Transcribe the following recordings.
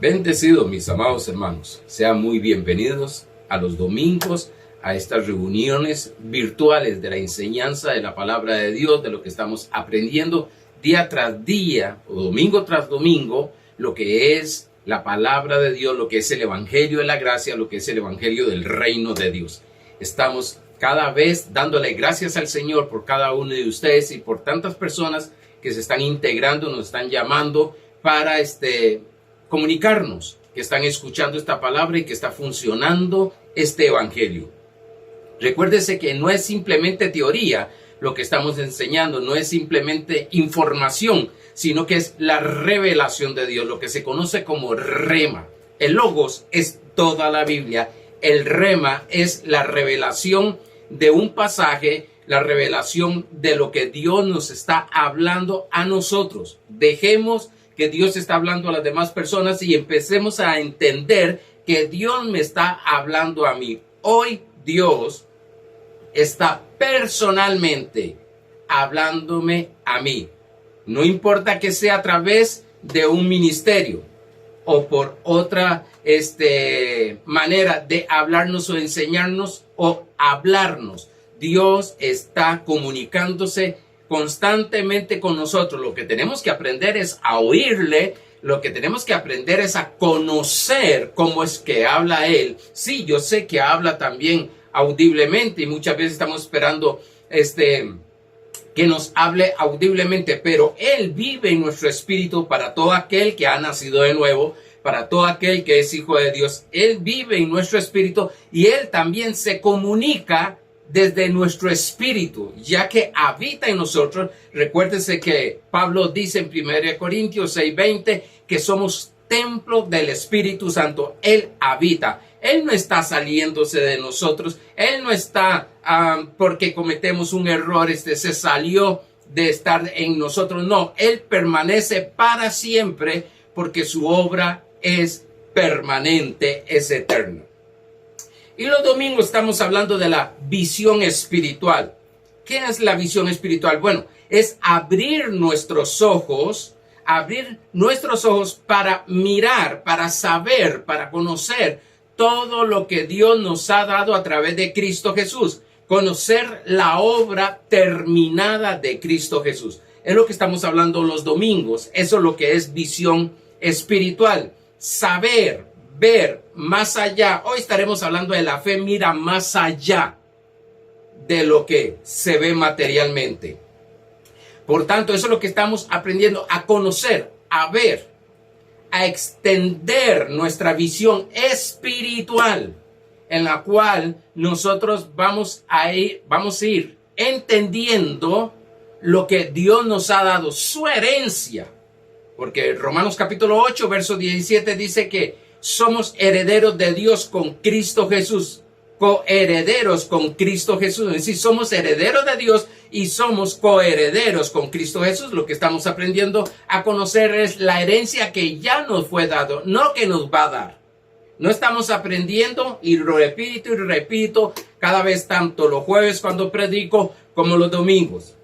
Bendecidos, mis amados hermanos. Sean muy bienvenidos a los domingos, a estas reuniones virtuales de la enseñanza de la palabra de Dios, de lo que estamos aprendiendo día tras día o domingo tras domingo, lo que es la palabra de Dios, lo que es el evangelio de la gracia, lo que es el evangelio del reino de Dios. Estamos cada vez dándole gracias al Señor por cada uno de ustedes y por tantas personas que se están integrando, nos están llamando para comunicarnos, que están escuchando esta palabra y que está funcionando este evangelio. Recuérdese que no es simplemente teoría lo que estamos enseñando, no es simplemente información, sino que es la revelación de Dios, lo que se conoce como rema. El logos es toda la Biblia, el rema es la revelación de un pasaje, la revelación de lo que Dios nos está hablando a nosotros. Dejemos que Dios está hablando a las demás personas y empecemos a entender que Dios me está hablando a mí. Hoy Dios está personalmente hablándome a mí. No importa que sea a través de un ministerio o por otra manera de hablarnos o enseñarnos o hablarnos. Dios está comunicándose constantemente con nosotros. Lo que tenemos que aprender es a oírle, lo que tenemos que aprender es a conocer cómo es que habla Él. Sí, yo sé que habla también audiblemente y muchas veces estamos esperando que nos hable audiblemente, pero Él vive en nuestro espíritu para todo aquel que ha nacido de nuevo, para todo aquel que es hijo de Dios. Él vive en nuestro espíritu y Él también se comunica desde nuestro espíritu, ya que habita en nosotros. Recuérdese que Pablo dice en 1 Corintios 6:20 que somos templo del Espíritu Santo. Él habita. Él no está saliéndose de nosotros. Él no está porque cometemos un error, se salió de estar en nosotros. No, Él permanece para siempre porque su obra es permanente, es eterna. Y los domingos estamos hablando de la visión espiritual. ¿Qué es la visión espiritual? Bueno, es abrir nuestros ojos para mirar, para saber, para conocer todo lo que Dios nos ha dado a través de Cristo Jesús. Conocer la obra terminada de Cristo Jesús. Es lo que estamos hablando los domingos. Eso es lo que es visión espiritual. Saber, ver más allá. Hoy estaremos hablando de la fe, mira más allá de lo que se ve materialmente. Por tanto, eso es lo que estamos aprendiendo a conocer, a ver, a extender nuestra visión espiritual, en la cual nosotros vamos a ir entendiendo lo que Dios nos ha dado, su herencia. Porque Romanos capítulo 8, verso 17 dice que somos herederos de Dios con Cristo Jesús, coherederos con Cristo Jesús. Es decir, somos herederos de Dios y somos coherederos con Cristo Jesús. Lo que estamos aprendiendo a conocer es la herencia que ya nos fue dado, no que nos va a dar. No estamos aprendiendo, y repito, cada vez tanto los jueves cuando predico como los domingos.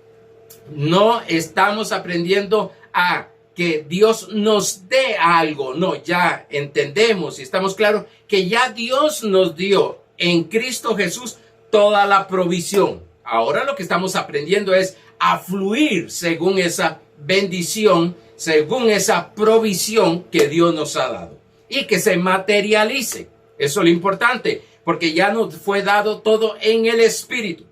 No estamos aprendiendo a que Dios nos dé algo. No, ya entendemos y estamos claros que ya Dios nos dio en Cristo Jesús toda la provisión. Ahora lo que estamos aprendiendo es a fluir según esa bendición, según esa provisión que Dios nos ha dado y que se materialice. Eso es lo importante, porque ya nos fue dado todo en el Espíritu.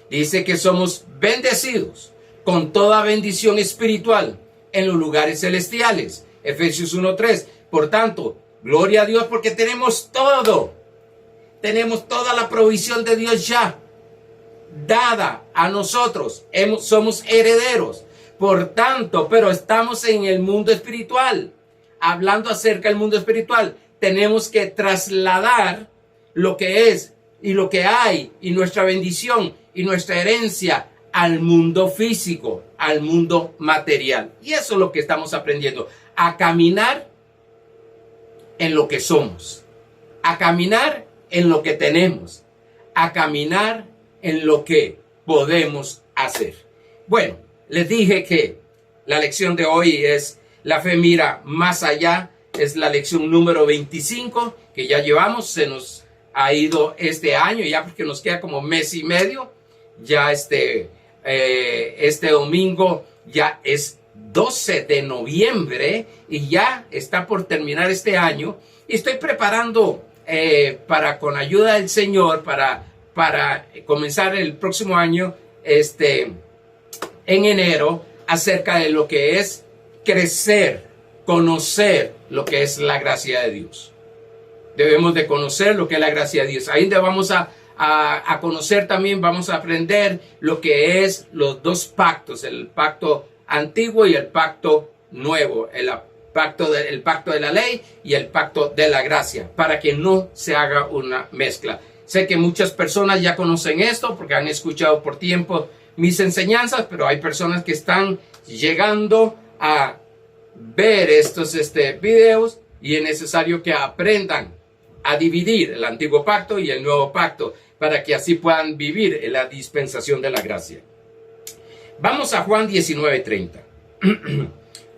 Dice que somos bendecidos con toda bendición espiritual en los lugares celestiales. Efesios 1:3. Por tanto, gloria a Dios porque tenemos todo. Tenemos toda la provisión de Dios ya dada a nosotros. Somos herederos. Por tanto, pero estamos en el mundo espiritual. Hablando acerca del mundo espiritual, tenemos que trasladar lo que es y lo que hay y nuestra bendición y nuestra herencia al mundo físico, al mundo material. Y eso es lo que estamos aprendiendo, a caminar en lo que somos, a caminar en lo que tenemos, a caminar en lo que podemos hacer. Bueno, les dije que la lección de hoy es la fe mira más allá es la lección número 25 que ya llevamos. Se nos ha ido este año ya porque nos queda como mes y medio. Ya este domingo ya es 12 de noviembre y ya está por terminar este año. Y estoy preparando para, con ayuda del Señor, para comenzar el próximo año, en enero, acerca de lo que es crecer, conocer lo que es la gracia de Dios. Debemos de conocer lo que es la gracia de Dios. Ahí vamos a conocer también, vamos a aprender lo que es los dos pactos, el pacto antiguo y el pacto nuevo, el pacto de la ley y el pacto de la gracia, para que no se haga una mezcla. Sé que muchas personas ya conocen esto porque han escuchado por tiempo mis enseñanzas, pero hay personas que están llegando a ver estos videos y es necesario que aprendan a dividir el antiguo pacto y el nuevo pacto para que así puedan vivir en la dispensación de la gracia. Vamos a Juan 19:30.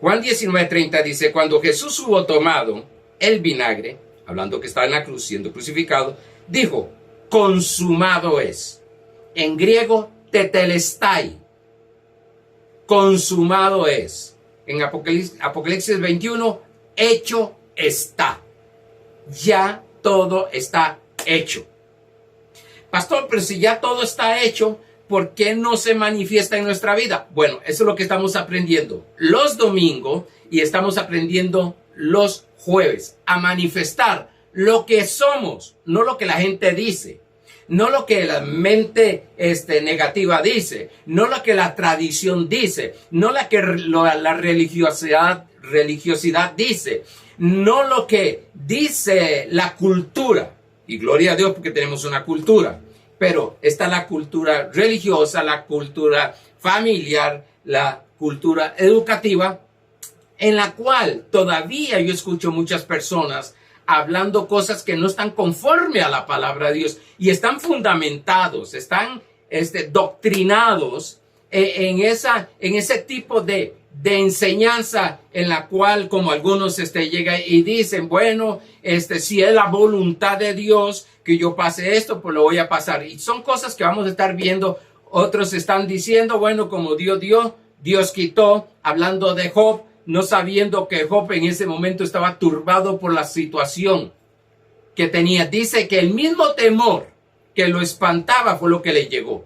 Juan 19:30 dice: cuando Jesús hubo tomado el vinagre, hablando que estaba en la cruz siendo crucificado, dijo: consumado es. En griego, tetelestai. Consumado es. En Apocalipsis 21, hecho está. Ya todo está hecho. Pastor, pero si ya todo está hecho, ¿por qué no se manifiesta en nuestra vida? Bueno, eso es lo que estamos aprendiendo los domingos y estamos aprendiendo los jueves, a manifestar lo que somos, no lo que la gente dice, no lo que la mente negativa dice, no lo que la tradición dice, no lo que la religiosidad dice, no lo que dice la cultura. Y gloria a Dios porque tenemos una cultura. Pero está la cultura religiosa, la cultura familiar, la cultura educativa, en la cual todavía yo escucho muchas personas hablando cosas que no están conforme a la palabra de Dios y están fundamentados, están doctrinados en ese tipo de enseñanza en la cual, como algunos llegan y dicen, bueno, si es la voluntad de Dios que yo pase esto, pues lo voy a pasar. Y son cosas que vamos a estar viendo. Otros están diciendo, bueno, como Dios dio, Dios quitó, hablando de Job, no sabiendo que Job en ese momento estaba turbado por la situación que tenía. Dice que el mismo temor que lo espantaba fue lo que le llegó.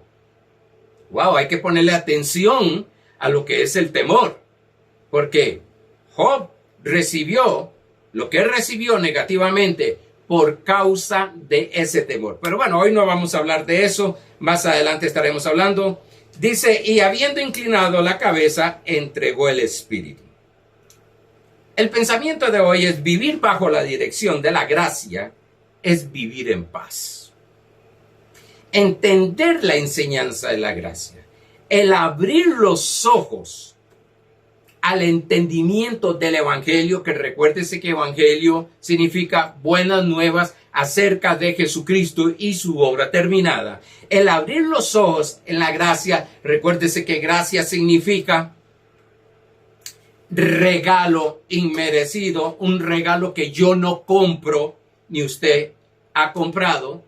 Wow, hay que ponerle atención a lo que es el temor, porque Job recibió lo que él recibió negativamente por causa de ese temor. Pero bueno, hoy no vamos a hablar de eso, más adelante estaremos hablando. Dice, y habiendo inclinado la cabeza, entregó el espíritu. El pensamiento de hoy es: vivir bajo la dirección de la gracia es vivir en paz. Entender la enseñanza de la gracia, el abrir los ojos al entendimiento del evangelio, que recuérdese que evangelio significa buenas nuevas acerca de Jesucristo y su obra terminada. El abrir los ojos en la gracia, recuérdese que gracia significa regalo inmerecido, un regalo que yo no compro ni usted ha comprado.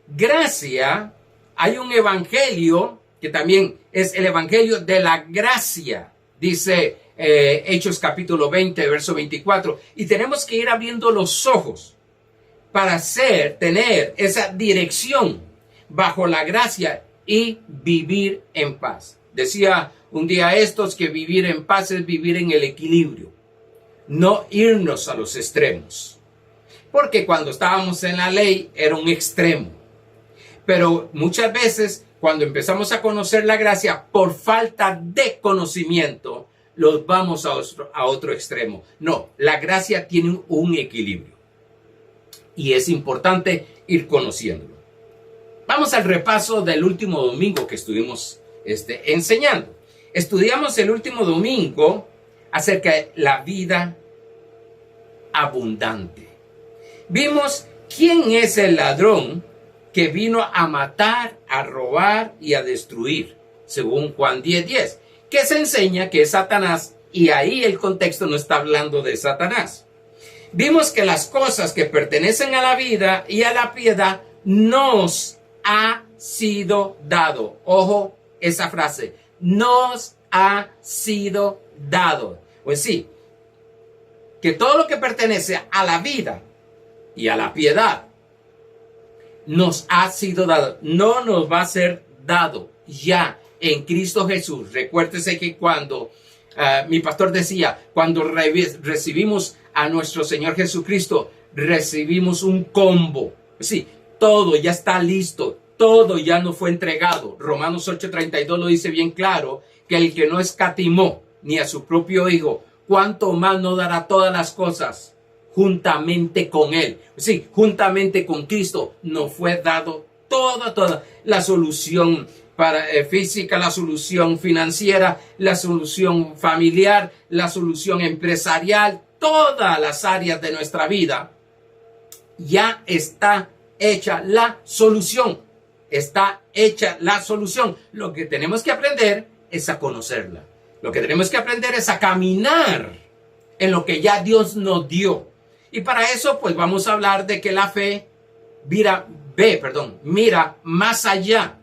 Gracia, hay un evangelio que también es el evangelio de la gracia, dice Hechos capítulo 20, verso 24. Y tenemos que ir abriendo los ojos para tener esa dirección bajo la gracia y vivir en paz. Decía un día estos que vivir en paz es vivir en el equilibrio, no irnos a los extremos. Porque cuando estábamos en la ley era un extremo. Pero muchas veces cuando empezamos a conocer la gracia, por falta de conocimiento, los vamos a otro extremo. No, la gracia tiene un equilibrio. Y es importante ir conociéndolo. Vamos al repaso del último domingo que estuvimos enseñando. Estudiamos el último domingo acerca de la vida abundante. Vimos quién es el ladrón que vino a matar, a robar y a destruir, según Juan 10:10, que se enseña que es Satanás, y ahí el contexto no está hablando de Satanás. Vimos que las cosas que pertenecen a la vida y a la piedad nos ha sido dado. Ojo esa frase, nos ha sido dado. Pues sí, que todo lo que pertenece a la vida y a la piedad nos ha sido dado. No nos va a ser dado ya en Cristo Jesús. Recuérdese que cuando mi pastor decía, cuando recibimos a nuestro Señor Jesucristo, recibimos un combo. Sí, todo ya está listo, todo ya nos fue entregado. Romanos 8:32 lo dice bien claro, que el que no escatimó ni a su propio Hijo, ¿cuánto más no dará todas las cosas juntamente con Él? Sí, juntamente con Cristo nos fue dado toda la solución para física, la solución financiera, la solución familiar, la solución empresarial, todas las áreas de nuestra vida. Ya está hecha la solución. Está hecha la solución. Lo que tenemos que aprender es a conocerla. Lo que tenemos que aprender es a caminar en lo que ya Dios nos dio. Y para eso, pues vamos a hablar de que la fe mira más allá.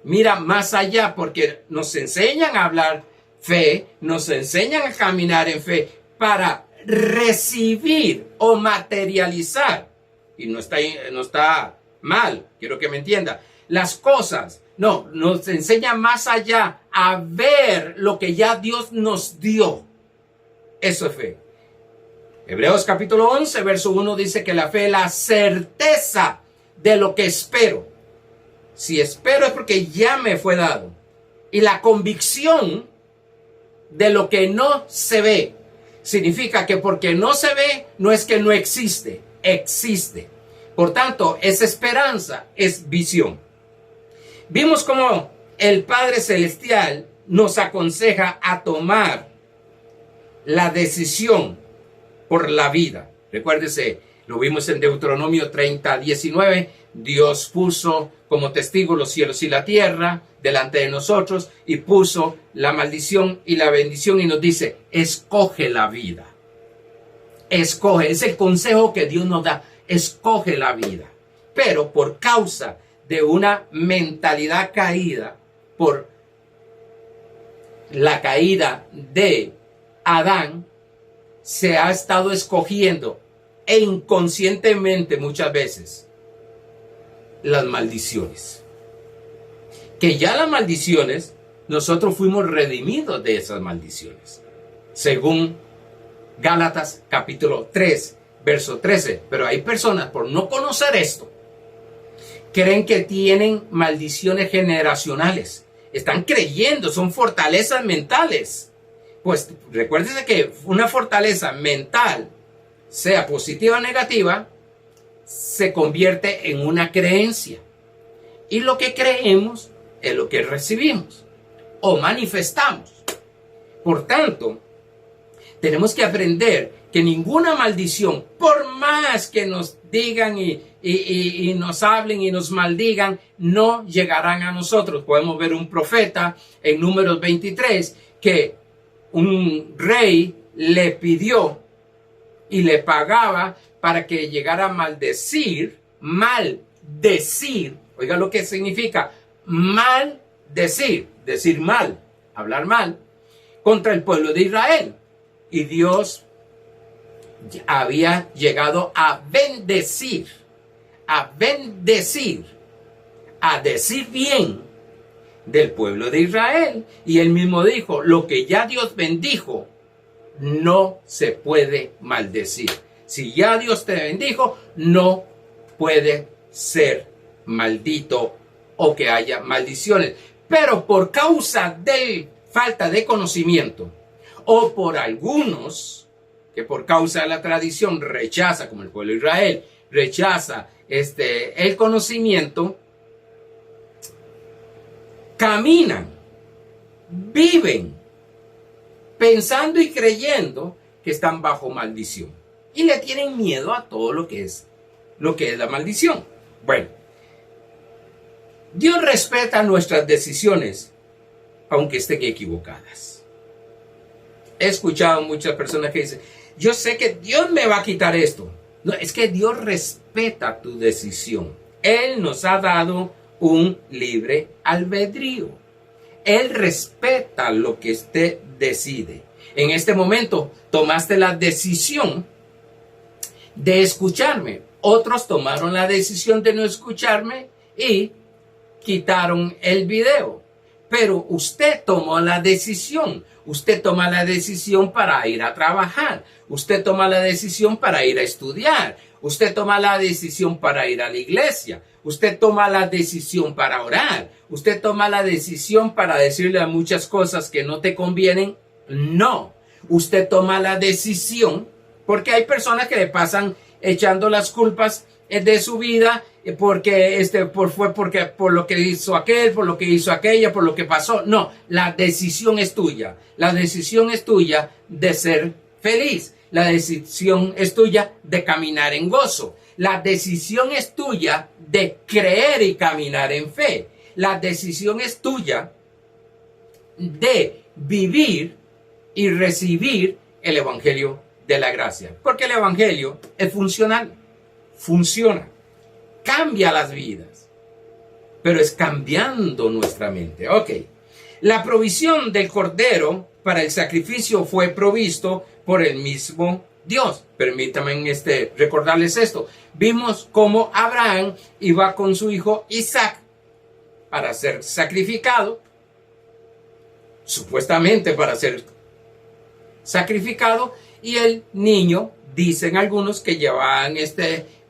Mira más allá, porque nos enseñan a hablar fe, nos enseñan a caminar en fe para recibir o materializar. Y no está mal, quiero que me entienda. Las cosas, no, nos enseña más allá a ver lo que ya Dios nos dio. Eso es fe. Hebreos capítulo 11, verso 1 dice que la fe es la certeza de lo que espero. Si espero es porque ya me fue dado. Y la convicción de lo que no se ve. Significa que porque no se ve, no es que no existe. Existe. Por tanto, es esperanza, es visión. Vimos cómo el Padre Celestial nos aconseja a tomar la decisión por la vida. Recuérdese, lo vimos en Deuteronomio 30:19. Dios puso como testigo los cielos y la tierra delante de nosotros y puso la maldición y la bendición y nos dice, escoge la vida. Escoge, es el consejo que Dios nos da, escoge la vida. Pero por causa de una mentalidad caída, por la caída de Adán, se ha estado escogiendo e inconscientemente muchas veces las maldiciones. Que ya las maldiciones, nosotros fuimos redimidos de esas maldiciones. Según Gálatas capítulo 3, verso 13. Pero hay personas, por no conocer esto, creen que tienen maldiciones generacionales. Están creyendo, son fortalezas mentales. Pues recuérdense que una fortaleza mental, sea positiva o negativa, se convierte en una creencia. Y lo que creemos es lo que recibimos o manifestamos. Por tanto, tenemos que aprender que ninguna maldición, por más que nos digan y nos hablen y nos maldigan, no llegarán a nosotros. Podemos ver un profeta en Números 23 que un rey le pidió y le pagaba para que llegara a maldecir, oiga lo que significa, maldecir, decir mal, hablar mal, contra el pueblo de Israel. Y Dios había llegado a bendecir, a decir bien del pueblo de Israel. Y él mismo dijo, lo que ya Dios bendijo, no se puede maldecir. Si ya Dios te bendijo, no puede ser maldito o que haya maldiciones. Pero por causa de falta de conocimiento, o por algunos que por causa de la tradición rechaza, como el pueblo de Israel, rechaza el conocimiento, caminan, viven, pensando y creyendo que están bajo maldición. Y le tienen miedo a todo lo que es la maldición. Bueno, Dios respeta nuestras decisiones, aunque estén equivocadas. He escuchado muchas personas que dicen, yo sé que Dios me va a quitar esto. No, es que Dios respeta tu decisión. Él nos ha dado un libre albedrío. Él respeta lo que usted decide. En este momento tomaste la decisión de escucharme. Otros tomaron la decisión de no escucharme y quitaron el video. Pero usted tomó la decisión. Usted toma la decisión para ir a trabajar. Usted toma la decisión para ir a estudiar. Usted toma la decisión para ir a la iglesia. Usted toma la decisión para orar. Usted toma la decisión para decirle a muchas cosas que no te convienen. No. Usted toma la decisión porque hay personas que le pasan echando las culpas de su vida porque por lo que hizo aquel, por lo que hizo aquella, por lo que pasó. No, la decisión es tuya. La decisión es tuya de ser feliz. La decisión es tuya de caminar en gozo. La decisión es tuya de creer y caminar en fe. La decisión es tuya de vivir y recibir el evangelio de la gracia. Porque el evangelio es funcional. Funciona. Cambia las vidas. Pero es cambiando nuestra mente. Ok. La provisión del cordero para el sacrificio fue provisto por el mismo Dios. Permítanme recordarles esto. Vimos cómo Abraham iba con su hijo Isaac para ser sacrificado. Supuestamente para ser sacrificado. Y el niño, dicen algunos que llevaban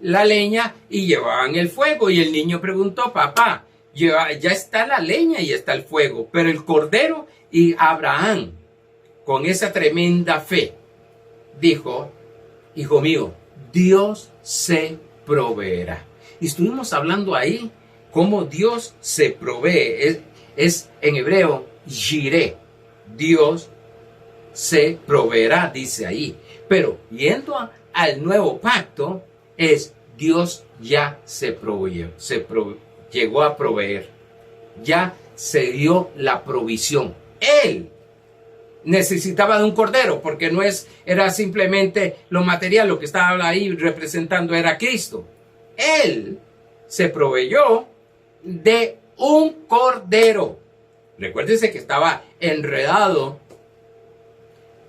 la leña y llevaban el fuego. Y el niño preguntó, papá, ya está la leña y está el fuego, pero el cordero. Y Abraham, con esa tremenda fe, dijo, hijo mío, Dios se proveerá. Y estuvimos hablando ahí cómo Dios se provee. Es en hebreo, jireh. Dios se proveerá, dice ahí. Pero yendo al nuevo pacto, es Dios ya se proveyó, llegó a proveer. Ya se dio la provisión. Él necesitaba de un cordero, porque era simplemente lo material, lo que estaba ahí representando era Cristo. Él se proveyó de un cordero. Recuérdense que estaba enredado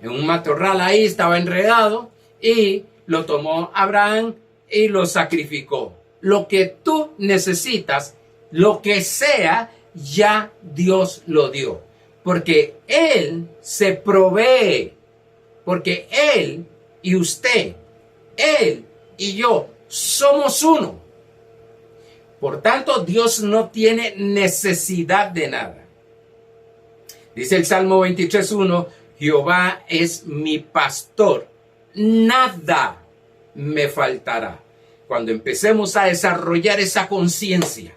en un matorral, ahí estaba enredado, y lo tomó Abraham y lo sacrificó. Lo que tú necesitas, lo que sea, ya Dios lo dio. Porque Él se provee. Porque Él y usted, Él y yo, somos uno. Por tanto, Dios no tiene necesidad de nada. Dice el Salmo 23:1, Jehová es mi pastor, nada me faltará. Cuando empecemos a desarrollar esa conciencia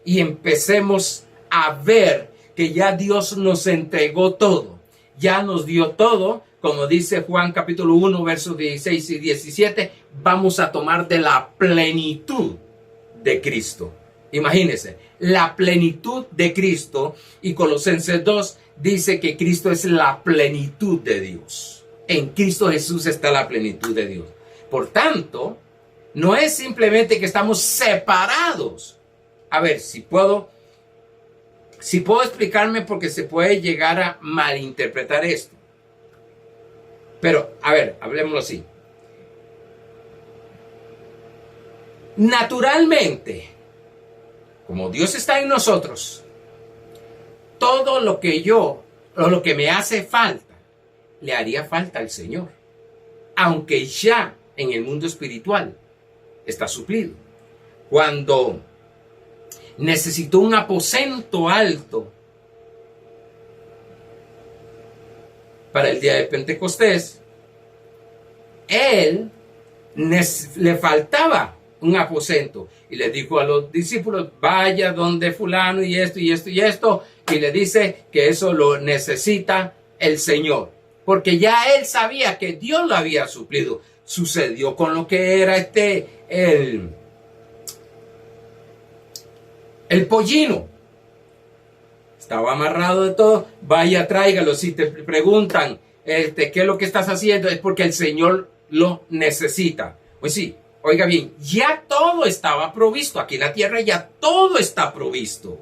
y empecemos a ver que ya Dios nos entregó todo, ya nos dio todo, como dice Juan capítulo 1, versos 16 y 17, vamos a tomar de la plenitud de Cristo. Imagínense, la plenitud de Cristo, y Colosenses 2 dice que Cristo es la plenitud de Dios. En Cristo Jesús está la plenitud de Dios. Por tanto, no es simplemente que estamos separados. A ver, si puedo explicarme, porque se puede llegar a malinterpretar esto. Pero, a ver, hablemoslo así. Naturalmente, como Dios está en nosotros, todo lo que me hace falta, le haría falta al Señor. Aunque ya en el mundo espiritual está suplido. Cuando necesitó un aposento alto para el día de Pentecostés, le faltaba un aposento, y le dijo a los discípulos, vaya donde fulano y esto y esto y esto, y le dice que eso lo necesita el Señor, porque ya él sabía que Dios lo había suplido. Sucedió con lo que era el pollino. Estaba amarrado de todo, vaya, tráigalo. Si te preguntan, ¿qué es lo que estás haciendo? Es porque el Señor lo necesita. Pues sí, oiga bien, ya todo estaba provisto. Aquí en la tierra ya todo está provisto.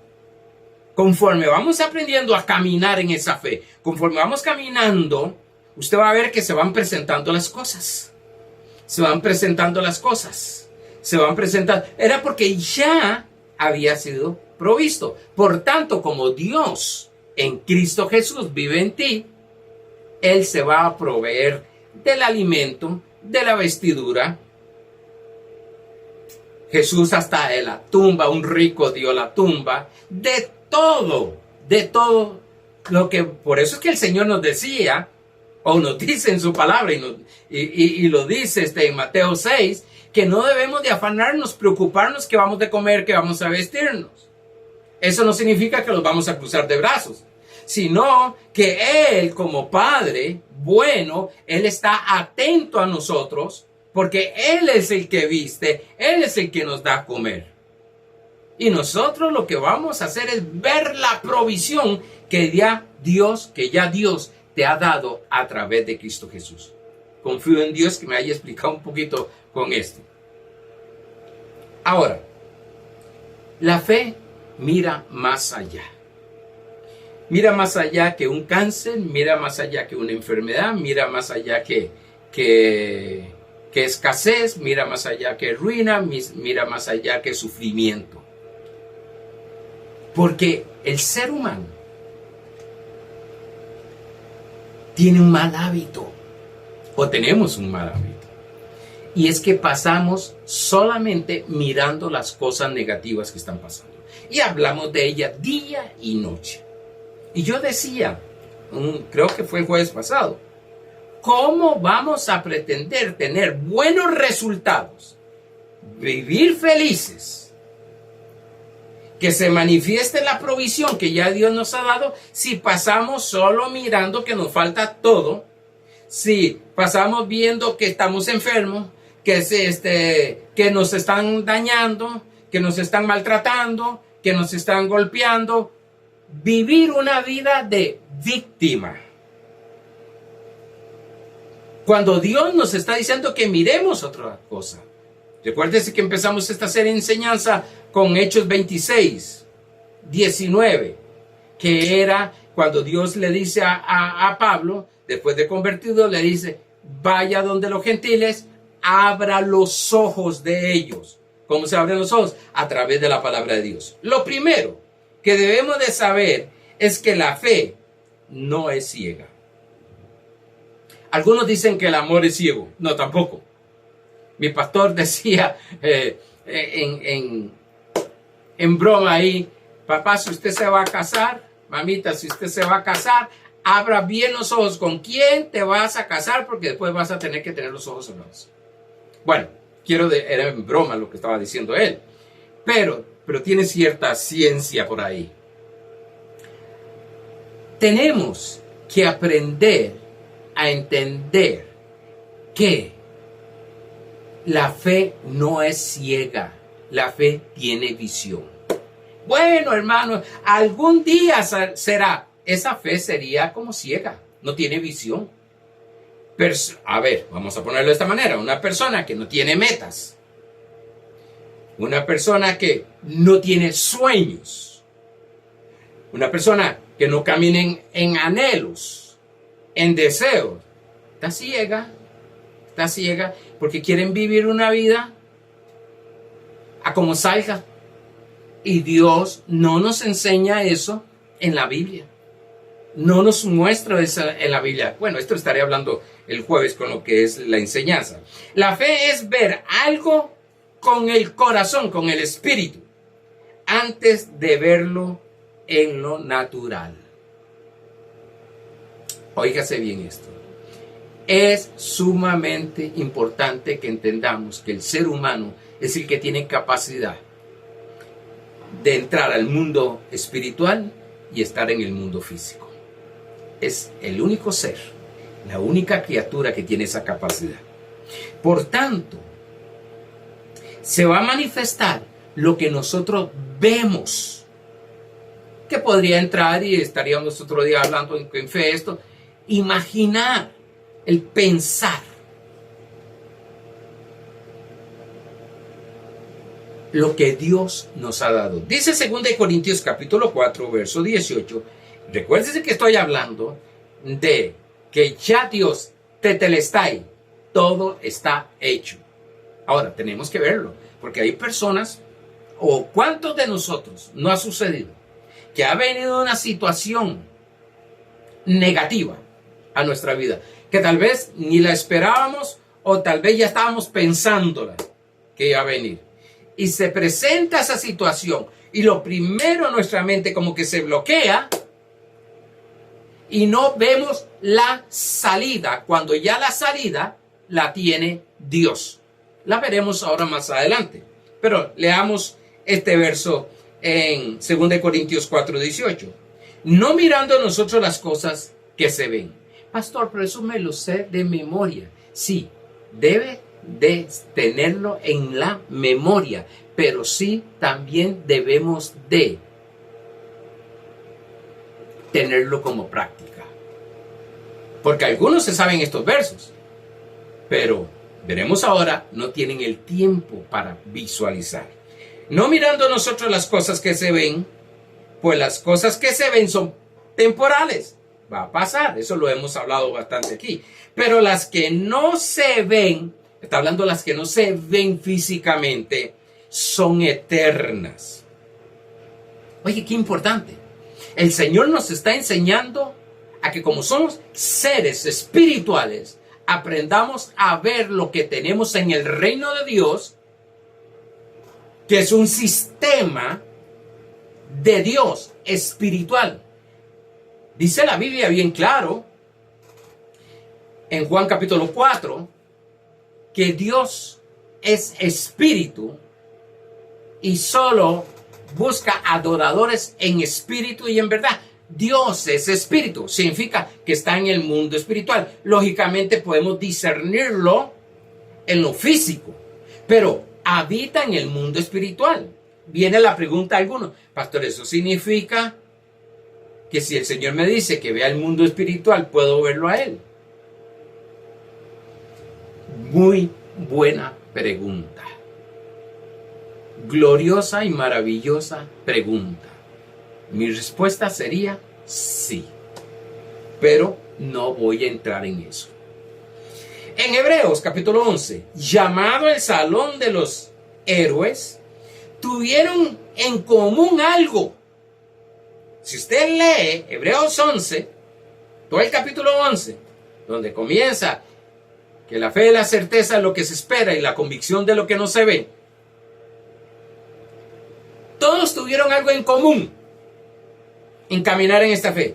Conforme vamos aprendiendo a caminar en esa fe, conforme vamos caminando, usted va a ver que se van presentando las cosas. Se van presentando las cosas. Se van presentando. Era porque ya había sido provisto. Por tanto, como Dios en Cristo Jesús vive en ti, Él se va a proveer del alimento, de la vestidura. Jesús hasta de la tumba, un rico dio la tumba, de todo lo que, por eso es que el Señor nos decía, o nos dice en su palabra, y lo dice en Mateo 6, que no debemos de afanarnos, preocuparnos que vamos de comer, que vamos a vestirnos. Eso no significa que los vamos a cruzar de brazos, sino que Él, como Padre bueno, Él está atento a nosotros, porque Él es el que viste, Él es el que nos da a comer. Y nosotros lo que vamos a hacer es ver la provisión que ya Dios te ha dado a través de Cristo Jesús. Confío en Dios que me haya explicado un poquito con esto. Ahora, la fe mira más allá. Mira más allá que un cáncer, mira más allá que una enfermedad, mira más allá que escasez, mira más allá que ruina, mira más allá que sufrimiento. Porque el ser humano tiene un mal hábito, o tenemos un mal hábito, y es que pasamos solamente mirando las cosas negativas que están pasando. Y hablamos de ellas día y noche. Y yo decía, creo que fue el jueves pasado, ¿cómo vamos a pretender tener buenos resultados, vivir felices, que se manifieste la provisión que ya Dios nos ha dado, si pasamos solo mirando que nos falta todo, si pasamos viendo que estamos enfermos, que nos están dañando, que nos están maltratando, que nos están golpeando? Vivir una vida de víctima. Cuando Dios nos está diciendo que miremos otra cosa. Recuérdese que empezamos esta serie de enseñanza con Hechos 26, 19, que era cuando Dios le dice a Pablo, después de convertido, le dice, vaya donde los gentiles, abra los ojos de ellos. ¿Cómo se abren los ojos? A través de la palabra de Dios. Lo primero que debemos de saber es que la fe no es ciega. Algunos dicen que el amor es ciego. No, tampoco. Mi pastor decía en broma ahí, papá, si usted se va a casar, mamita, si usted se va a casar, abra bien los ojos con quién te vas a casar, porque después vas a tener que tener los ojos cerrados. Bueno, era en broma lo que estaba diciendo él, pero tiene cierta ciencia por ahí. Tenemos que aprender a entender que la fe no es ciega, la fe tiene visión. Bueno, hermano, algún día será, esa fe sería como ciega, no tiene visión. A ver, vamos a ponerlo de esta manera, una persona que no tiene metas, una persona que no tiene sueños, una persona que no camina en anhelos, en deseos, está ciega porque quieren vivir una vida a como salga. Y Dios no nos enseña eso en la Biblia. No nos muestra eso en la Biblia. Bueno, esto estaré hablando el jueves con lo que es la enseñanza. La fe es ver algo con el corazón, con el espíritu, antes de verlo en lo natural. Óigase bien esto. Es sumamente importante que entendamos que el ser humano es el que tiene capacidad de entrar al mundo espiritual y estar en el mundo físico. Es el único ser, la única criatura que tiene esa capacidad. Por tanto, se va a manifestar lo que nosotros vemos, que podría entrar y estaríamos otro día hablando en fe esto, imaginar, el pensar lo que Dios nos ha dado. Dice 2 Corintios capítulo 4, verso 18. Recuérdense que estoy hablando de que ya Dios tetelestai, todo está hecho. Ahora, tenemos que verlo, porque hay personas, o cuántos de nosotros no ha sucedido, que ha venido una situación negativa a nuestra vida, que tal vez ni la esperábamos, o tal vez ya estábamos pensándola que iba a venir. Y se presenta esa situación, y lo primero nuestra mente como que se bloquea, y no vemos la salida, cuando ya la salida la tiene Dios. La veremos ahora más adelante. Pero leamos este verso en 2 Corintios 4, 18. No mirando nosotros las cosas que se ven. Pastor, pero eso me lo sé de memoria. Sí, debe de tenerlo en la memoria, pero sí también debemos de tenerlo como práctica. Porque algunos se saben estos versos, pero veremos ahora, no tienen el tiempo para visualizar. No mirando nosotros las cosas que se ven, pues las cosas que se ven son temporales. Va a pasar, eso lo hemos hablado bastante aquí. Pero las que no se ven, está hablando de las que no se ven físicamente, son eternas. Oye, qué importante. El Señor nos está enseñando a que como somos seres espirituales, aprendamos a ver lo que tenemos en el reino de Dios, que es un sistema de Dios espiritual. Dice la Biblia bien claro, en Juan capítulo 4, que Dios es espíritu y solo busca adoradores en espíritu y en verdad. Dios es espíritu, significa que está en el mundo espiritual. Lógicamente podemos discernirlo en lo físico, pero habita en el mundo espiritual. Viene la pregunta a algunos, pastor, ¿eso significa que si el Señor me dice que vea el mundo espiritual, puedo verlo a Él? Muy buena pregunta. Gloriosa y maravillosa pregunta. Mi respuesta sería sí, pero no voy a entrar en eso. En Hebreos capítulo 11, llamado el Salón de los Héroes, tuvieron en común algo. Si usted lee Hebreos 11, todo el capítulo 11, donde comienza que la fe es la certeza de lo que se espera y la convicción de lo que no se ve, todos tuvieron algo en común en caminar en esta fe.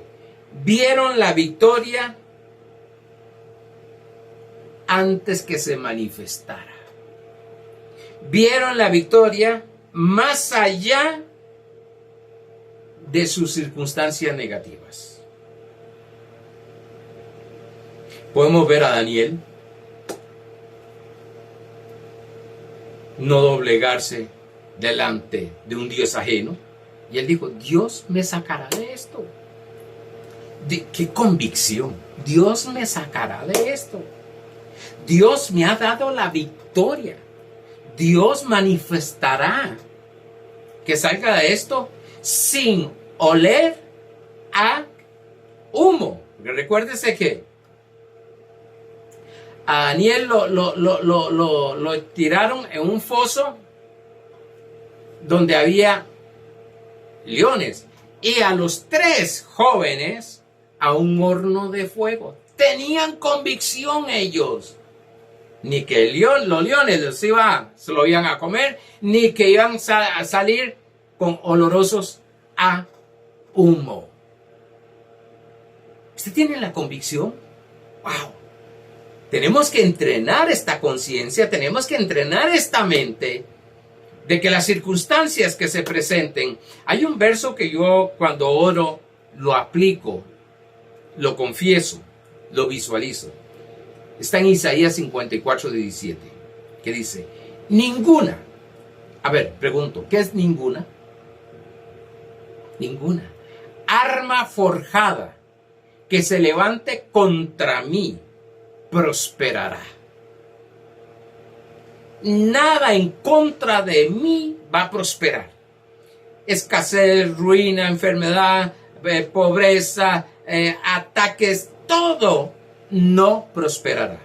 Vieron la victoria antes que se manifestara. Vieron la victoria más allá de sus circunstancias negativas. Podemos ver a Daniel no doblegarse delante de un Dios ajeno. Y él dijo, Dios me sacará de esto. ¡Qué convicción! Dios me sacará de esto. Dios me ha dado la victoria. Dios manifestará que salga de esto sin oler a humo. Porque recuérdese que a Daniel lo tiraron en un foso donde había leones, y a los 3 jóvenes a un horno de fuego. Tenían convicción ellos, ni que los leones se lo iban a comer, ni que iban a salir con olorosos a humo. ¿Usted tiene la convicción? ¡Wow! Tenemos que entrenar esta conciencia, tenemos que entrenar esta mente de que las circunstancias que se presenten. Hay un verso que yo cuando oro lo aplico, lo confieso, lo visualizo. Está en Isaías 54, 17, que dice, ninguna. A ver, pregunto, ¿qué es ninguna? Ninguna arma forjada que se levante contra mí prosperará. Nada en contra de mí va a prosperar. Escasez, ruina, enfermedad, pobreza, ataques, todo no prosperará.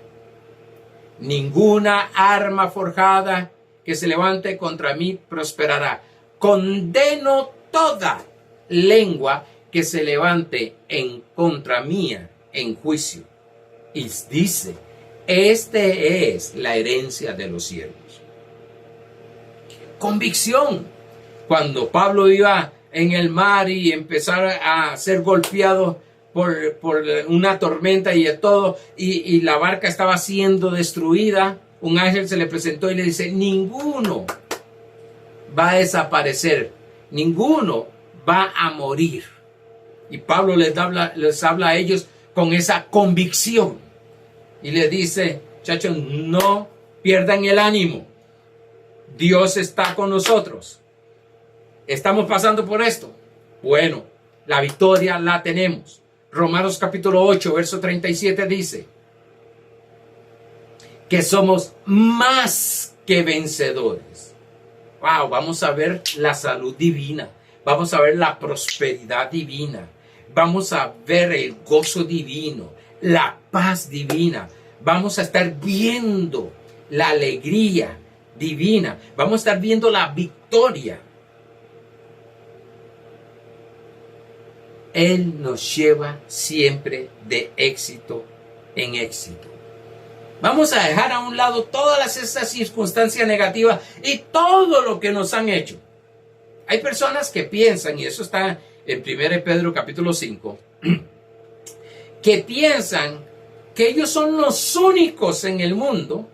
Ninguna arma forjada que se levante contra mí prosperará. Condeno toda lengua que se levante en contra mía en juicio. Y dice, este es la herencia de los siervos. Convicción. Cuando Pablo iba en el mar y empezara a ser golpeado por una tormenta y de todo, y la barca estaba siendo destruida, un ángel se le presentó y le dice, ninguno va a desaparecer, ninguno va a morir. Y Pablo les habla a ellos con esa convicción y le dice, muchachos, no pierdan el ánimo, Dios está con nosotros. Estamos pasando por esto. Bueno, la victoria la tenemos. Romanos capítulo 8, verso 37 dice que somos más que vencedores. Wow, vamos a ver la salud divina. Vamos a ver la prosperidad divina. Vamos a ver el gozo divino, la paz divina. Vamos a estar viendo la alegría divina. Vamos a estar viendo la victoria. Él nos lleva siempre de éxito en éxito. Vamos a dejar a un lado todas esas circunstancias negativas y todo lo que nos han hecho. Hay personas que piensan, y eso está en 1 Pedro capítulo 5, que piensan que ellos son los únicos en el mundo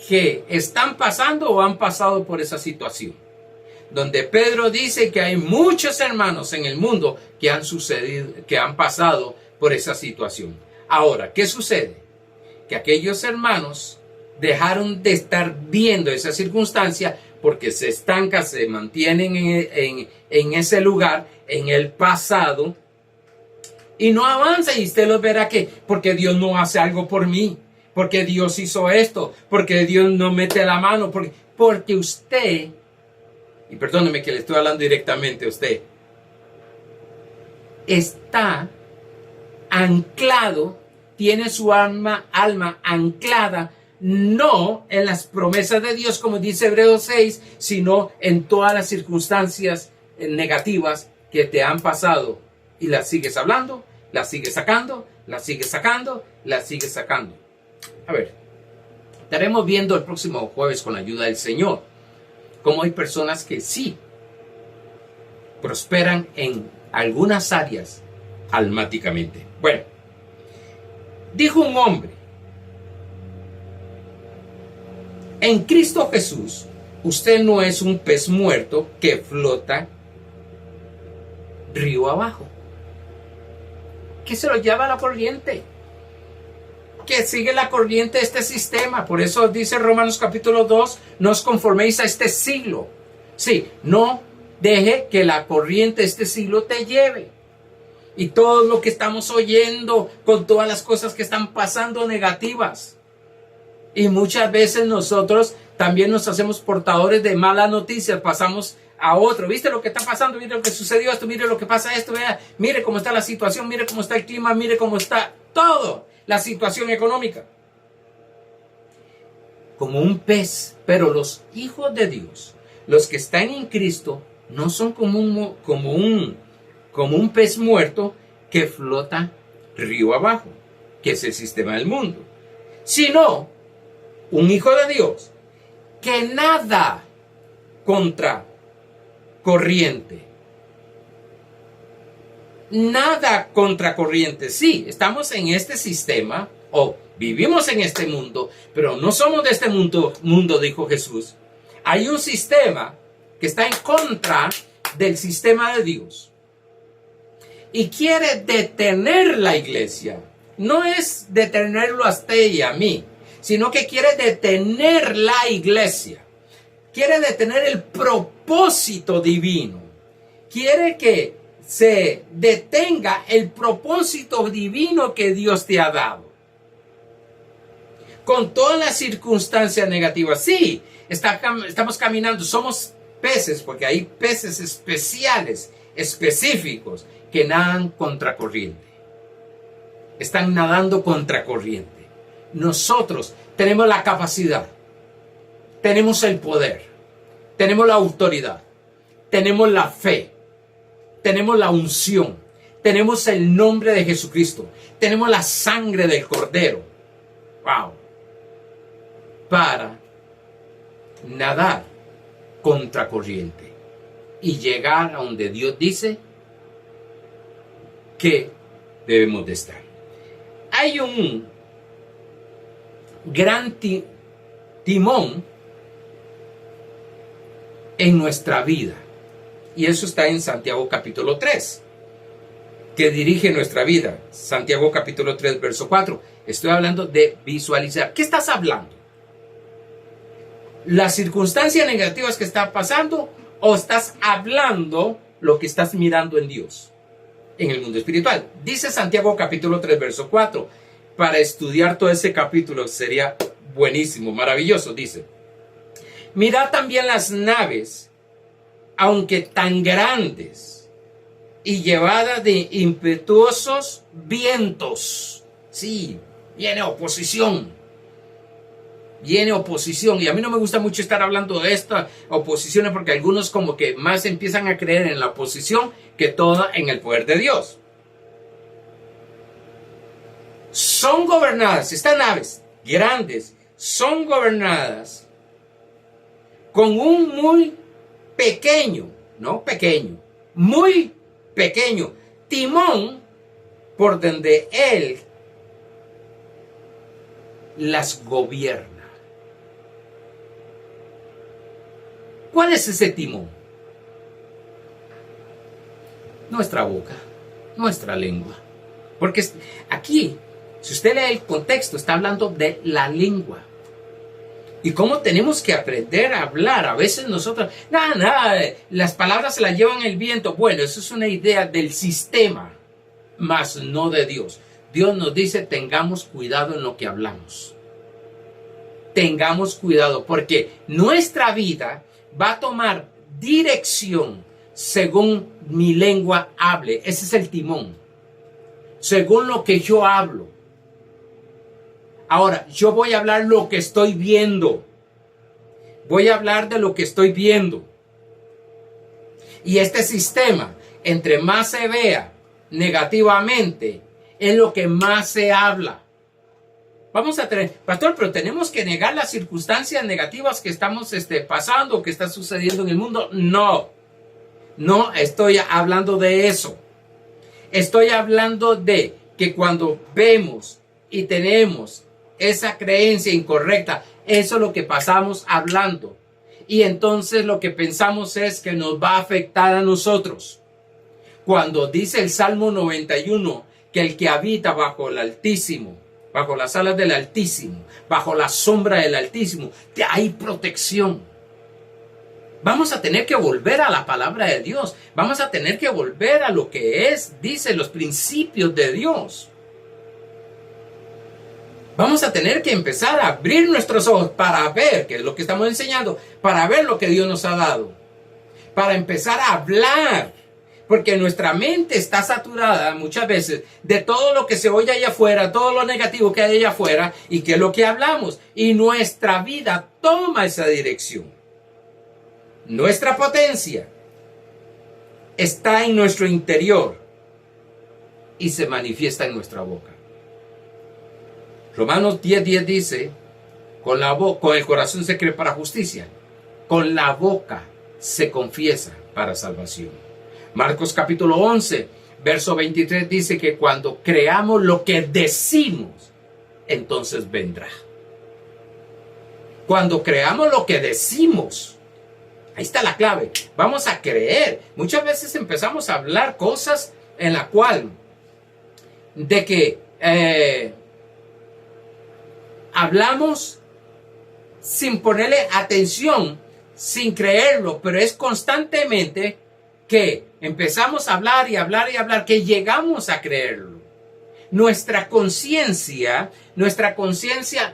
que están pasando o han pasado por esa situación. Donde Pedro dice que hay muchos hermanos en el mundo que han pasado por esa situación. Ahora, ¿qué sucede? Que aquellos hermanos dejaron de estar viendo esa circunstancia porque se estancan, se mantienen en ese lugar, en el pasado, y no avanzan. Y usted los verá que, porque Dios no hace algo por mí, porque Dios hizo esto, porque Dios no mete la mano, porque usted... Y perdóneme que le estoy hablando directamente a usted. Está anclado, tiene su alma anclada, no en las promesas de Dios, como dice Hebreos 6, sino en todas las circunstancias negativas que te han pasado. Y las sigues hablando, las sigues sacando, las sigues sacando, las sigues sacando. A ver, estaremos viendo el próximo jueves con la ayuda del Señor cómo hay personas que sí prosperan en algunas áreas almáticamente. Bueno, dijo un hombre, en Cristo Jesús, usted no es un pez muerto que flota río abajo, que se lo lleva la corriente, que sigue la corriente de este sistema. Por eso dice Romanos capítulo 2, no os conforméis a este siglo. Sí, no deje que la corriente de este siglo te lleve. Y todo lo que estamos oyendo, con todas las cosas que están pasando negativas. Y muchas veces nosotros también nos hacemos portadores de malas noticias, pasamos a otro. ¿Viste lo que está pasando? Mire lo que sucedió esto, mire lo que pasa esto, vea, mire cómo está la situación, mire cómo está el clima, mire cómo está todo. La situación económica. Como un pez. Pero los hijos de Dios, los que están en Cristo, no son como un pez muerto que flota río abajo, que es el sistema del mundo, sino un hijo de Dios que nada contra corriente. Nada contra corriente. Sí, estamos en este sistema o vivimos en este mundo, pero no somos de este mundo, dijo Jesús. Hay un sistema que está en contra del sistema de Dios y quiere detener la iglesia. No es detenerlo a usted y a mí, sino que quiere detener la iglesia. Quiere detener el propósito divino. Quiere que se detenga el propósito divino que Dios te ha dado. Con todas las circunstancias negativas. Sí, estamos caminando, somos peces, porque hay peces especiales, específicos, que nadan contracorriente. Están nadando contracorriente. Nosotros tenemos la capacidad, tenemos el poder, tenemos la autoridad, tenemos la fe, tenemos la unción, tenemos el nombre de Jesucristo, tenemos la sangre del Cordero. ¡Wow! Para nadar contracorriente y llegar a donde Dios dice que debemos de estar. Hay un gran timón en nuestra vida, y eso está en Santiago capítulo 3, que dirige nuestra vida. Santiago capítulo 3, verso 4. Estoy hablando de visualizar. ¿Qué estás hablando? ¿Las circunstancias negativas que están pasando, o estás hablando lo que estás mirando en Dios, en el mundo espiritual? Dice Santiago capítulo 3, verso 4. Para estudiar todo ese capítulo sería buenísimo, maravilloso. Dice: mirad también las naves, aunque tan grandes y llevadas de impetuosos vientos. Sí, viene oposición. Viene oposición, y a mí no me gusta mucho estar hablando de estas oposiciones, porque algunos como que más empiezan a creer en la oposición que toda en el poder de Dios. Son gobernadas, estas naves grandes son gobernadas con un muy pequeño, no pequeño, muy pequeño timón, por donde Él las gobierna. ¿Cuál es ese timón? Nuestra boca, nuestra lengua. Porque aquí, si usted lee el contexto, está hablando de la lengua. Y cómo tenemos que aprender a hablar. A veces nosotros, las palabras se las llevan el viento. Bueno, eso es una idea del sistema, mas no de Dios. Dios nos dice: tengamos cuidado en lo que hablamos. Tengamos cuidado, porque nuestra vida va a tomar dirección según mi lengua hable. Ese es el timón. Según lo que yo hablo. Ahora, yo voy a hablar lo que estoy viendo. Voy a hablar de lo que estoy viendo. Y este sistema, entre más se vea negativamente, es lo que más se habla. Vamos a tener, pastor, pero tenemos que negar las circunstancias negativas que estamos pasando, que está sucediendo en el mundo. No estoy hablando de eso. Estoy hablando de que cuando vemos y tenemos esa creencia incorrecta, eso es lo que pasamos hablando. Y entonces lo que pensamos es que nos va a afectar a nosotros. Cuando dice el Salmo 91 que el que habita bajo el Altísimo, bajo las alas del Altísimo, bajo la sombra del Altísimo, hay protección. Vamos a tener que volver a la palabra de Dios. Vamos a tener que volver a lo que dice los principios de Dios. Vamos a tener que empezar a abrir nuestros ojos para ver, que es lo que estamos enseñando, para ver lo que Dios nos ha dado. Para empezar a hablar. Porque nuestra mente está saturada muchas veces de todo lo que se oye allá afuera, todo lo negativo que hay allá afuera, y que es lo que hablamos. Y nuestra vida toma esa dirección. Nuestra potencia está en nuestro interior y se manifiesta en nuestra boca. Romanos 10:10 dice: con el corazón se cree para justicia, con la boca se confiesa para salvación. Marcos capítulo 11, verso 23 dice que cuando creamos lo que decimos, entonces vendrá. Cuando creamos lo que decimos, ahí está la clave. Vamos a creer. Muchas veces empezamos a hablar cosas en la cual de que hablamos sin ponerle atención, sin creerlo, pero es constantemente que empezamos a hablar y hablar y hablar, que llegamos a creerlo. Nuestra conciencia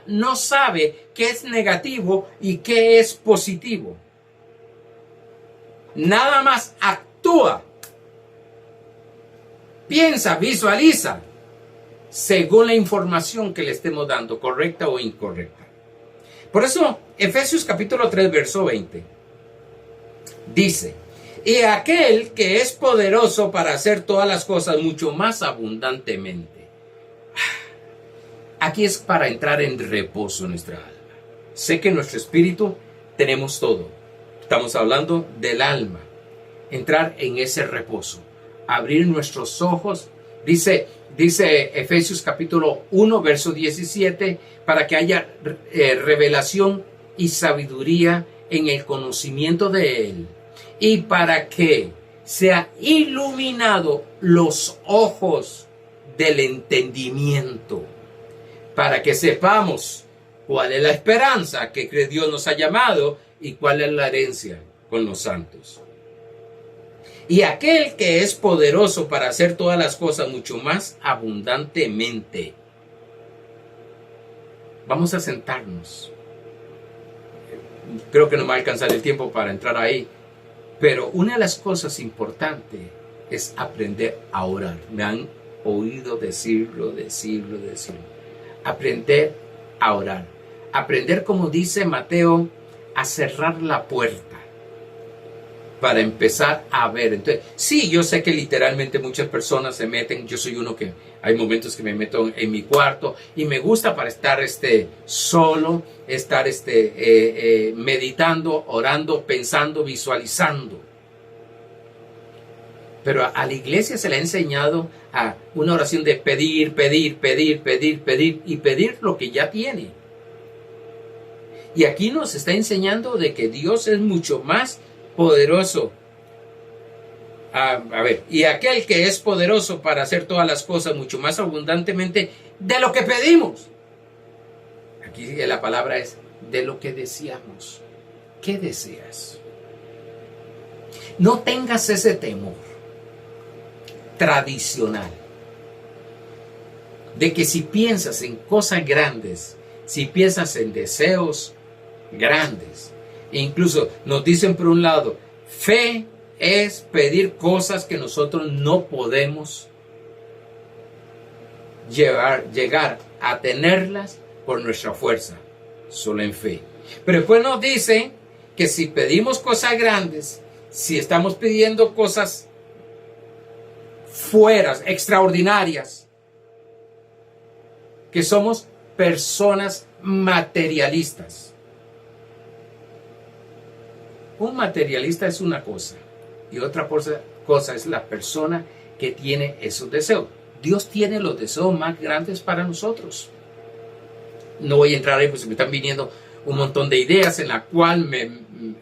no sabe qué es negativo y qué es positivo. Nada más actúa, piensa, visualiza, según la información que le estemos dando, correcta o incorrecta. Por eso, Efesios capítulo 3, verso 20, dice: y aquel que es poderoso para hacer todas las cosas mucho más abundantemente. Aquí es para entrar en reposo en nuestra alma. Sé que en nuestro espíritu tenemos todo. Estamos hablando del alma. Entrar en ese reposo. Abrir nuestros ojos. Dice Efesios capítulo 1, verso 17, para que haya revelación y sabiduría en el conocimiento de Él. Y para que sea iluminado los ojos del entendimiento, para que sepamos cuál es la esperanza que Dios nos ha llamado y cuál es la herencia con los santos. Y aquel que es poderoso para hacer todas las cosas mucho más abundantemente. Vamos a sentarnos. Creo que no me va a alcanzar el tiempo para entrar ahí. Pero una de las cosas importantes es aprender a orar. Me han oído decirlo. Aprender a orar. Aprender, como dice Mateo, a cerrar la puerta para empezar a ver. Entonces, sí, yo sé que literalmente muchas personas se meten. Yo soy uno que hay momentos que me meto en mi cuarto y me gusta para estar solo, estar meditando, orando, pensando, visualizando. Pero a la iglesia se le ha enseñado a una oración de pedir y pedir lo que ya tiene. Y aquí nos está enseñando de que Dios es mucho más poderoso. Y aquel que es poderoso para hacer todas las cosas mucho más abundantemente de lo que pedimos. Aquí la palabra es de lo que deseamos. ¿Qué deseas? No tengas ese temor tradicional de que si piensas en cosas grandes, si piensas en deseos grandes, e incluso nos dicen por un lado, fe es pedir cosas que nosotros no podemos llegar a tenerlas por nuestra fuerza, solo en fe. Pero después nos dicen que si pedimos cosas grandes, si estamos pidiendo cosas fuera, extraordinarias, que somos personas materialistas. Un materialista es una cosa y otra cosa es la persona que tiene esos deseos. Dios tiene los deseos más grandes para nosotros. No voy a entrar ahí, pues me están viniendo un montón de ideas en la cual me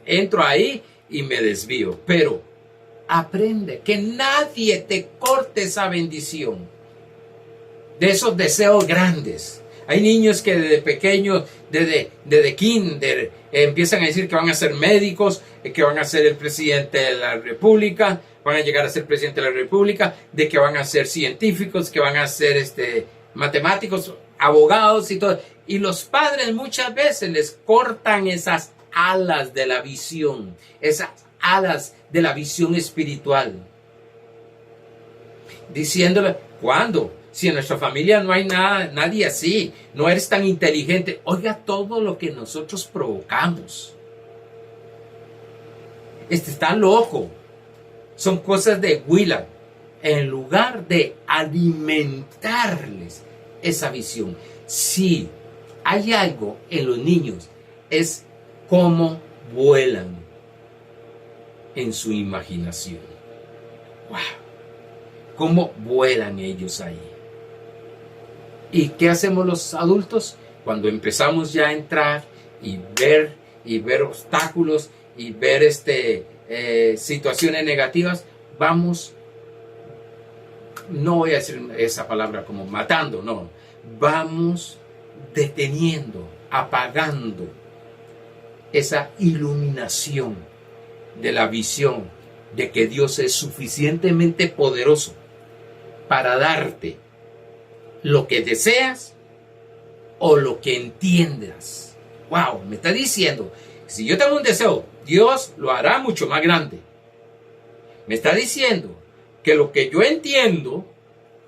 entro ahí y me desvío. Pero aprende que nadie te corte esa bendición de esos deseos grandes. Hay niños que desde pequeños, desde kinder, empiezan a decir que van a ser médicos, que van a ser el presidente de la república, van a llegar a ser presidente de la república, de que van a ser científicos, que van a ser matemáticos, abogados y todo. Y los padres muchas veces les cortan esas alas de la visión, esas alas de la visión espiritual. Diciéndole, ¿cuándo? Si en nuestra familia no hay nadie así, no eres tan inteligente. Oiga todo lo que nosotros provocamos. Está loco. Son cosas de huila. En lugar de alimentarles esa visión. Si hay algo en los niños, es cómo vuelan en su imaginación. ¡Wow! ¿Cómo vuelan ellos ahí? ¿Y qué hacemos los adultos? Cuando empezamos ya a entrar y ver obstáculos y ver situaciones negativas, vamos, no voy a decir esa palabra como matando, no, vamos deteniendo, apagando esa iluminación de la visión de que Dios es suficientemente poderoso para darte lo que deseas o lo que entiendas. Wow, me está diciendo, si yo tengo un deseo, Dios lo hará mucho más grande. Me está diciendo que lo que yo entiendo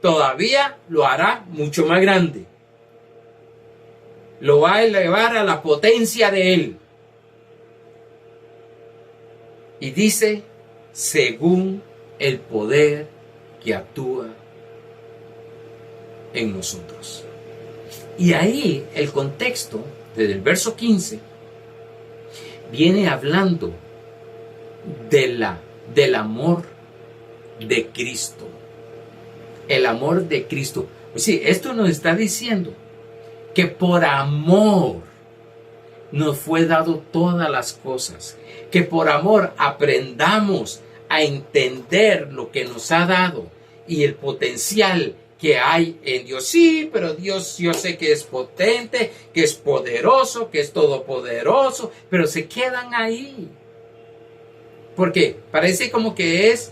todavía lo hará mucho más grande. Lo va a elevar a la potencia de Él. Y dice, según el poder que actúa en nosotros. Y ahí el contexto, desde el verso 15, viene hablando del amor de Cristo. El amor de Cristo. Pues sí, esto nos está diciendo que por amor nos fue dado todas las cosas. Que por amor aprendamos a entender lo que nos ha dado y el potencial que hay en Dios. Sí, pero Dios yo sé que es potente, que es poderoso, que es todopoderoso, pero se quedan ahí. Porque parece como que es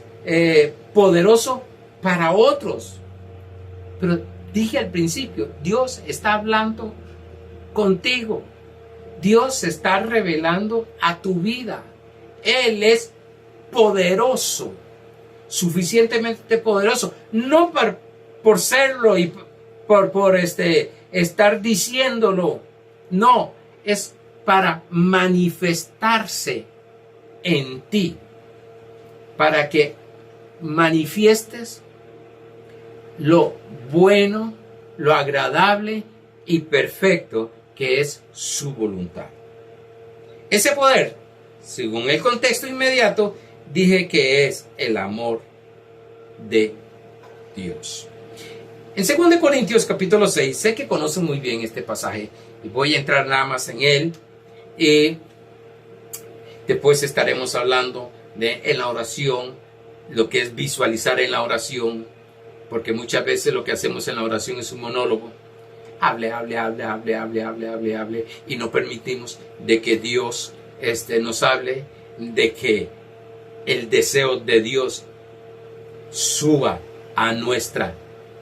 poderoso para otros. Pero dije al principio, Dios está hablando contigo. Dios se está revelando a tu vida. Él es poderoso, suficientemente poderoso, no por serlo y por estar diciéndolo, no, es para manifestarse en ti, para que manifiestes lo bueno, lo agradable y perfecto que es su voluntad. Ese poder, según el contexto inmediato, dije que es el amor de Dios. En 2 Corintios capítulo 6, sé que conocen muy bien este pasaje y voy a entrar nada más en él y después estaremos hablando en la oración, lo que es visualizar en la oración, porque muchas veces lo que hacemos en la oración es un monólogo. Hable, y no permitimos de que Dios nos hable, de que el deseo de Dios suba a nuestra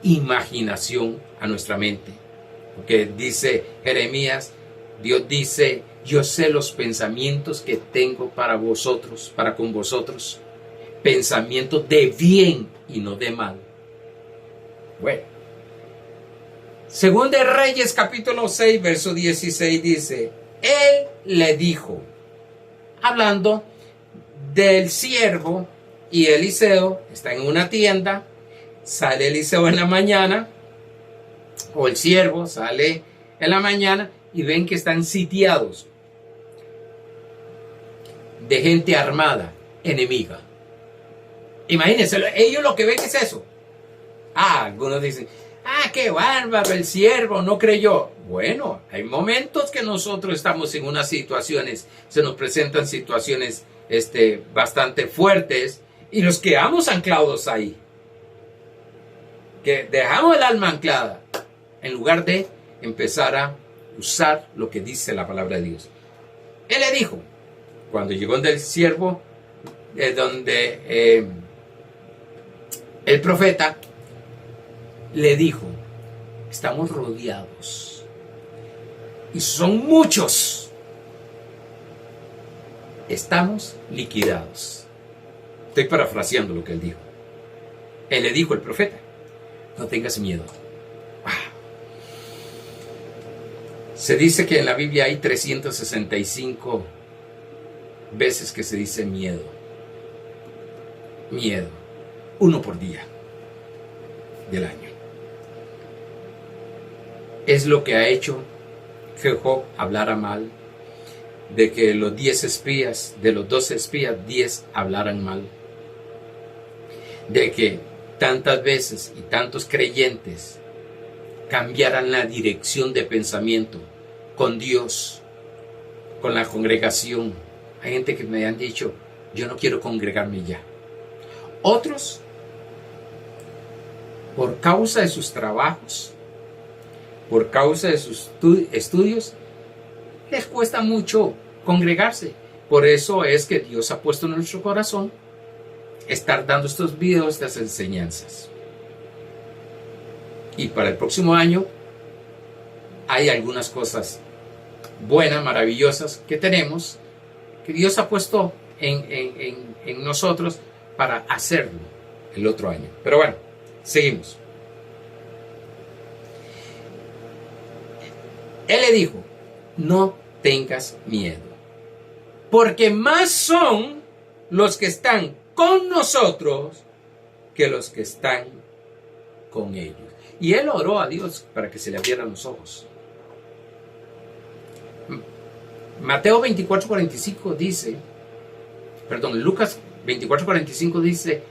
imaginación, a nuestra mente. Porque dice Jeremías, Dios dice, yo sé los pensamientos que tengo para vosotros, para con vosotros, pensamientos de bien y no de mal. Bueno, Según de Reyes capítulo 6, verso 16 dice, él le dijo, hablando del siervo y Eliseo, está en una tienda, sale Eliseo en la mañana, o el siervo sale en la mañana y ven que están sitiados de gente armada, enemiga. Imagínense, ellos lo que ven es eso. Algunos dicen, qué bárbaro, el siervo no creyó. Bueno, hay momentos que nosotros estamos en unas situaciones, se nos presentan situaciones bastante fuertes y nos quedamos anclados ahí. Que dejamos el alma anclada en lugar de empezar a usar lo que dice la palabra de Dios. Él le dijo, cuando llegó del siervo, donde el profeta le dijo, estamos rodeados y son muchos, estamos liquidados. Estoy parafraseando lo que él dijo. Él le dijo al profeta, no tengas miedo. Se dice que en la Biblia hay 365 veces que se dice miedo. Miedo. 1 por día del año. Es lo que ha hecho que Job hablara mal, de que los 10 espías, de los 12 espías, 10 hablaran mal, de que tantas veces y tantos creyentes cambiaran la dirección de pensamiento con Dios, con la congregación. Hay gente que me han dicho, yo no quiero congregarme ya. Otros, por causa de sus trabajos, por causa de sus estudios, les cuesta mucho congregarse. Por eso es que Dios ha puesto en nuestro corazón estar dando estos videos, estas enseñanzas. Y para el próximo año hay algunas cosas buenas, maravillosas que tenemos, que Dios ha puesto en nosotros para hacerlo el otro año. Pero bueno, seguimos. Él le dijo, no tengas miedo, porque más son los que están con nosotros que los que están con ellos. Y él oró a Dios para que se le abrieran los ojos. Mateo 24:45 dice, Lucas 24:45 dice,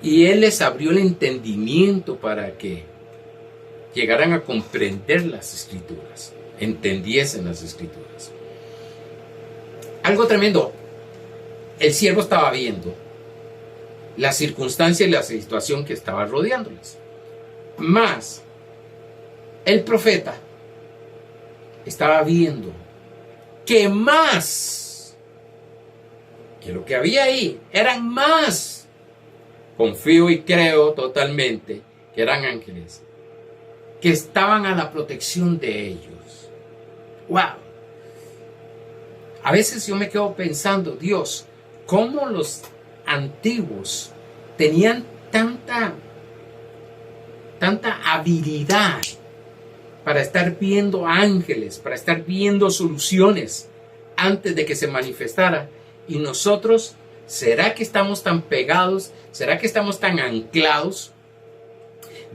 y él les abrió el entendimiento para que llegaran a comprender las escrituras, entendiesen las escrituras. Algo tremendo. El siervo estaba viendo la circunstancia y la situación que estaba rodeándoles. Más, el profeta estaba viendo que más, que lo que había ahí eran más. Confío y creo totalmente que eran ángeles que estaban a la protección de ellos. ¡Wow! A veces yo me quedo pensando, Dios, cómo los antiguos tenían tanta habilidad para estar viendo ángeles, para estar viendo soluciones antes de que se manifestara. Y nosotros, ¿será que estamos tan pegados? ¿Será que estamos tan anclados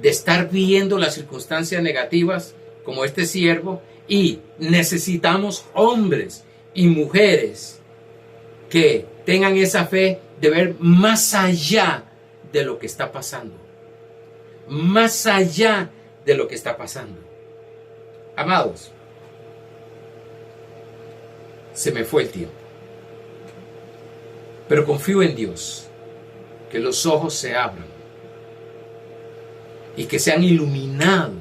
de estar viendo las circunstancias negativas como este siervo? Y necesitamos hombres y mujeres que tengan esa fe de ver más allá de lo que está pasando. Más allá de lo que está pasando. Amados, se me fue el tiempo. Pero confío en Dios, que los ojos se abran y que sean iluminados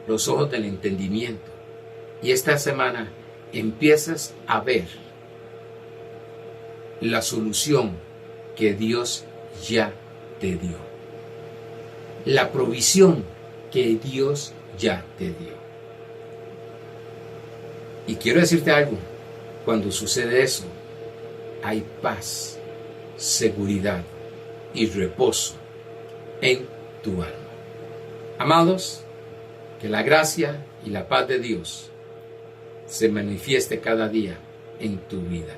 los ojos del entendimiento. Y esta semana empiezas a ver la solución que Dios ya te dio. La provisión que Dios ya te dio. Y quiero decirte algo, cuando sucede eso, hay paz, seguridad y reposo en tu alma. Amados, que la gracia y la paz de Dios se manifieste cada día en tu vida.